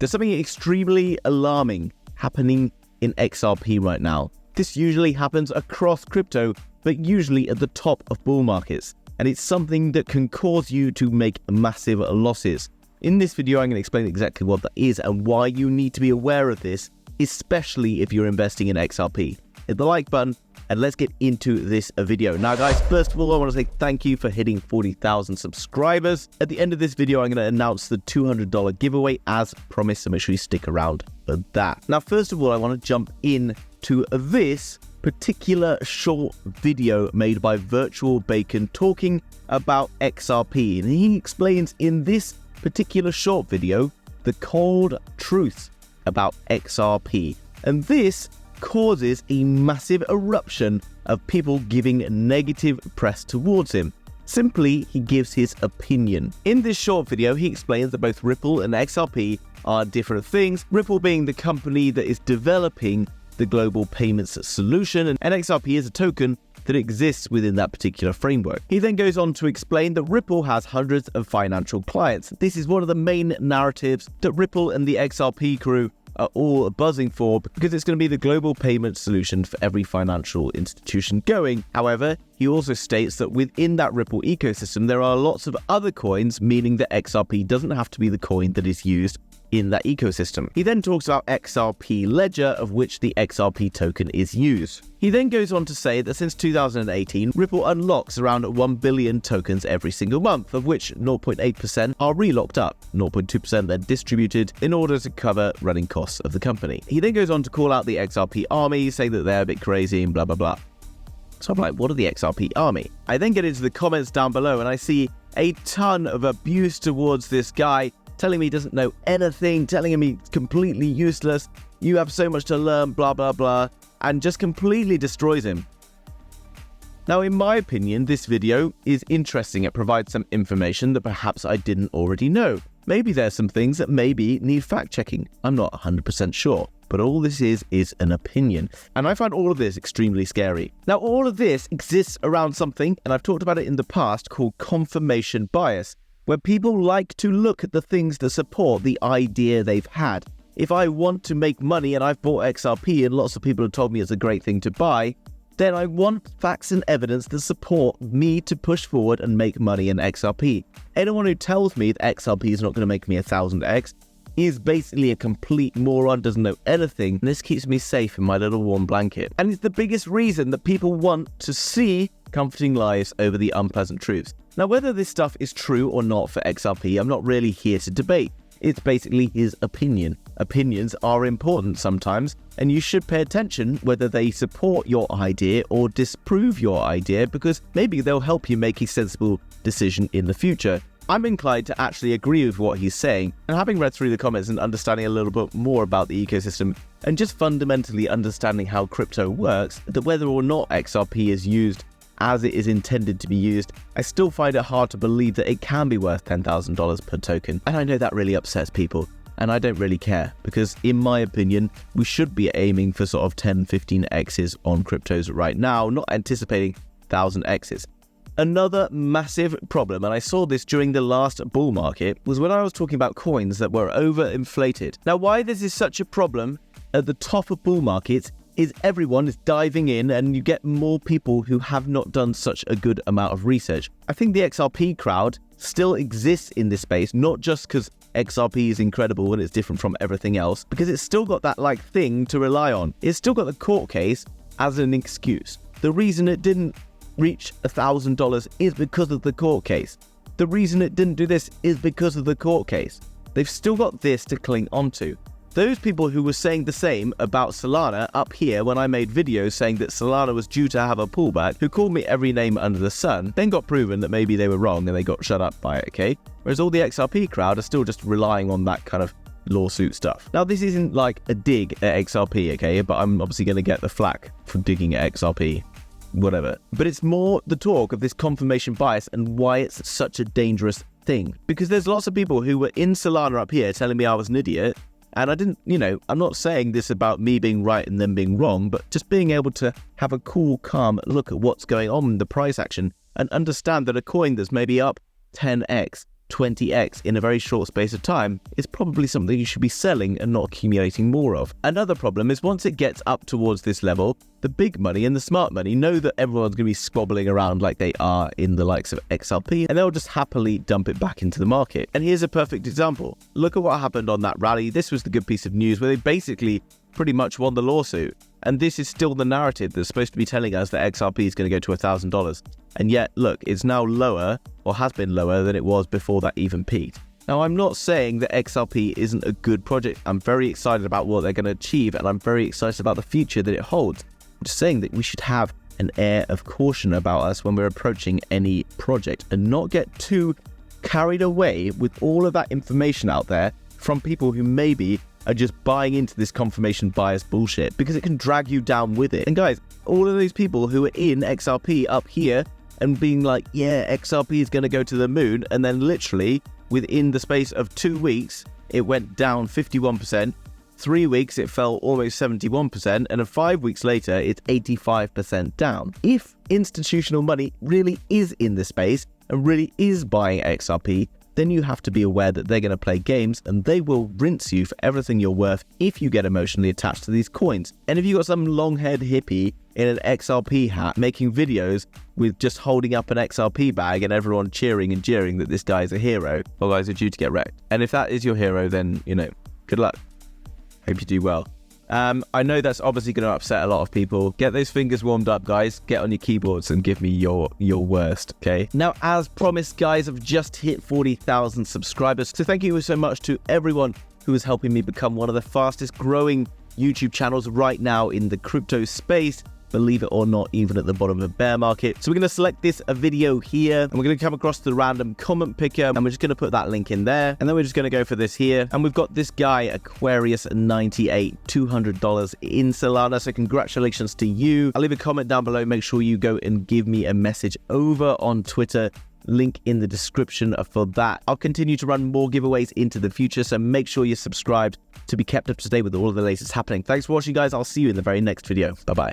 There's something extremely alarming happening in XRP right now. This usually happens across crypto, but usually at the top of bull markets, and it's something that can cause you to make massive losses. In this video, I'm going to explain exactly what that is and why you need to be aware of this, especially if you're investing in XRP. Hit the like button and let's get into this video. Now guys, first of all, I want to say thank you for hitting 40,000 subscribers. At the end of this video, I'm going to announce the $200 giveaway as promised, so make sure you stick around for that. Now, first of all, I want to jump in to this particular short video made by Virtual Bacon talking about XRP. And he explains in this particular short video the cold truth about XRP. And this causes a massive eruption of people giving negative press towards him. Simply, he gives his opinion. In this short video, he explains that both Ripple and XRP are different things, Ripple being the company that is developing the global payments solution, and XRP is a token that exists within that particular framework. He then goes on to explain that Ripple has hundreds of financial clients. This is one of the main narratives that Ripple and the XRP crew are all buzzing for, because it's going to be the global payment solution for every financial institution going. However, he also states that within that Ripple ecosystem, there are lots of other coins, meaning that XRP doesn't have to be the coin that is used in that ecosystem. He then talks about XRP Ledger, of which the XRP token is used. He then goes on to say that since 2018, Ripple unlocks around 1 billion tokens every single month, of which 0.8% are relocked up, 0.2% then distributed in order to cover running costs of the company. He then goes on to call out the XRP army, saying that they're a bit crazy and blah blah blah. So I'm like, what are the XRP army? I then get into the comments down below and I see a ton of abuse towards this guy, telling me he doesn't know anything, telling him he's completely useless, you have so much to learn, blah blah blah, and just completely destroys him. Now, in my opinion, this video is interesting. It provides some information that perhaps I didn't already know. Maybe there's some things that maybe need fact-checking. I'm not 100% sure, but all this is an opinion. And I find all of this extremely scary. Now, all of this exists around something, and I've talked about it in the past, called confirmation bias, where people like to look at the things that support the idea they've had. If I want to make money and I've bought XRP and lots of people have told me it's a great thing to buy, then I want facts and evidence that support me to push forward and make money in XRP. Anyone who tells me that XRP is not going to make me 1000x is basically a complete moron, doesn't know anything, and this keeps me safe in my little warm blanket. And it's the biggest reason that people want to see comforting lies over the unpleasant truths. Now, whether this stuff is true or not for XRP, I'm not really here to debate. It's basically his opinion. Opinions are important sometimes, and you should pay attention whether they support your idea or disprove your idea, because maybe they'll help you make a sensible decision in the future. I'm inclined to actually agree with what he's saying, and having read through the comments and understanding a little bit more about the ecosystem and just fundamentally understanding how crypto works, that whether or not XRP is used as it is intended to be used, I still find it hard to believe that it can be worth $10,000 per token. And I know that really upsets people, and I don't really care, because in my opinion, we should be aiming for sort of 10-15 X's on cryptos right now, not anticipating 1,000 X's. Another massive problem, and I saw this during the last bull market, was when I was talking about coins that were overinflated. Now, why this is such a problem at the top of bull markets is everyone is diving in, and you get more people who have not done such a good amount of research. I think the XRP crowd still exists in this space, not just because XRP is incredible and it's different from everything else, because it's still got that thing to rely on. It's still got the court case as an excuse. The reason it didn't reach $1,000 is because of the court case. The reason it didn't do this is because of the court case. They've still got this to cling onto. Those people who were saying the same about Solana up here when I made videos saying that Solana was due to have a pullback, who called me every name under the sun, then got proven that maybe they were wrong and they got shut up by it, okay? Whereas all the XRP crowd are still just relying on that kind of lawsuit stuff. Now, this isn't like a dig at XRP, okay? But I'm obviously going to get the flack for digging at XRP. Whatever. But it's more the talk of this confirmation bias and why it's such a dangerous thing. Because there's lots of people who were in Solana up here telling me I was an idiot, and I didn't, I'm not saying this about me being right and them being wrong, but just being able to have a cool, calm look at what's going on in the price action and understand that a coin that's maybe up 10x, 20x in a very short space of time is probably something you should be selling and not accumulating more of. Another problem is once it gets up towards this level, the big money and the smart money know that everyone's going to be squabbling around like they are in the likes of XRP, and they'll just happily dump it back into the market. And here's a perfect example. Look at what happened on that rally. This was the good piece of news where they basically pretty much won the lawsuit. And this is still the narrative that's supposed to be telling us that XRP is going to go to $1,000. And yet, look, it's now lower, or has been lower than it was before that even peaked. Now, I'm not saying that XRP isn't a good project. I'm very excited about what they're going to achieve, and I'm very excited about the future that it holds. I'm just saying that we should have an air of caution about us when we're approaching any project and not get too carried away with all of that information out there from people who maybe are just buying into this confirmation bias bullshit, because it can drag you down with it. And guys, all of those people who are in XRP up here and being like, yeah, XRP is going to go to the moon, and then literally within the space of 2 weeks, it went down 51%. 3 weeks, it fell almost 71%, and then 5 weeks later, it's 85% down. If institutional money really is in the space and really is buying XRP, then you have to be aware that they're going to play games and they will rinse you for everything you're worth if you get emotionally attached to these coins. And if you got some long-haired hippie in an XRP hat making videos with just holding up an XRP bag and everyone cheering and jeering that this guy is a hero, well guys, are due to get wrecked. And if that is your hero, then, you know, good luck. Hope you do well. I know that's obviously going to upset a lot of people. Get those fingers warmed up, guys. Get on your keyboards and give me your worst, okay? Now, as promised, guys, I've just hit 40,000 subscribers. So thank you so much to everyone who is helping me become one of the fastest growing YouTube channels right now in the crypto space. Believe it or not, even at the bottom of a bear market. So we're going to select this video here, and we're going to come across the random comment picker, and we're just going to put that link in there, and then we're just going to go for this here. And we've got this guy, Aquarius98, $200 in Solana. So congratulations to you. I'll leave a comment down below. Make sure you go and give me a message over on Twitter. Link in the description for that. I'll continue to run more giveaways into the future, so make sure you're subscribed to be kept up to date with all of the latest happening. Thanks for watching, guys. I'll see you in the very next video. Bye-bye.